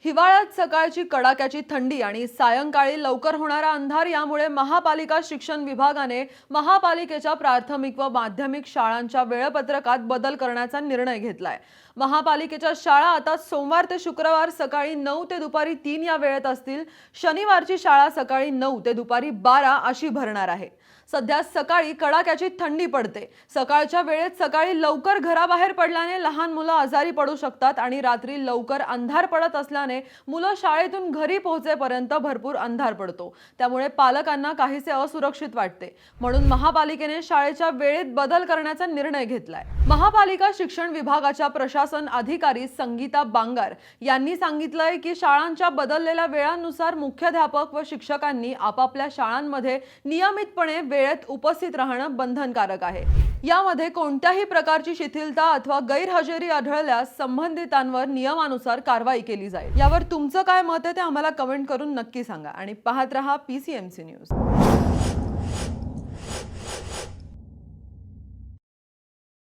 हिवाळ्यात सकाळची कडाक्याची थंडी आणि सायंकाळी लवकर होणारा अंधार यामुळे महापालिका शिक्षण विभागाने महापालिकेच्या प्राथमिक व माध्यमिक शाळांच्या वेळापत्रकात बदल करण्याचा निर्णय घेतलाय। महापालिकेच्या शाळा आता सोमवार ते शुक्रवार सकाळी 9 ते दुपारी 3 या वेळेत असतील। शनिवारची शाळा सकाळी 9 ते दुपारी 12 अशी भरणार आहे। सध्या सकाळी कडाक्याची थंडी पडते। सकाळच्या वेळेत सकाळी लवकर घराबाहेर पडल्याने लहान मुलं आजारी पडू शकतात आणि रात्री लवकर अंधार पडत असल्याने मुलं शाळेतून घरी पोहोचेपर्यंत भरपूर अंधार पडतो। त्यामुळे पालकांना काहीसे असुरक्षित वाटते। म्हणून महापालिकेने शाळेच्या वेळेत बदल करण्याचा निर्णय घेतलाय। महापालिका शिक्षण विभागाच्या प्रशासन अधिकारी संगीता बांगार यांनी सांगितलंय की शाळांच्या बदललेल्या वेळांनुसार मुख्याध्यापक व शिक्षकांनी आपापल्या शाळांमध्ये नियमितपणे वेळेत उपस्थित राहणं बंधनकारक आहे। यामध्ये कोणत्याही प्रकारची शिथिलता अथवा गैरहजेरी आढळल्यास संबंधितांवर नियमानुसार कारवाई केली जाईल। यावर तुमचं काय मत आहे ते आम्हाला कमेंट करून नक्की सांगा आणि पाहत रहा PCMC न्यूज।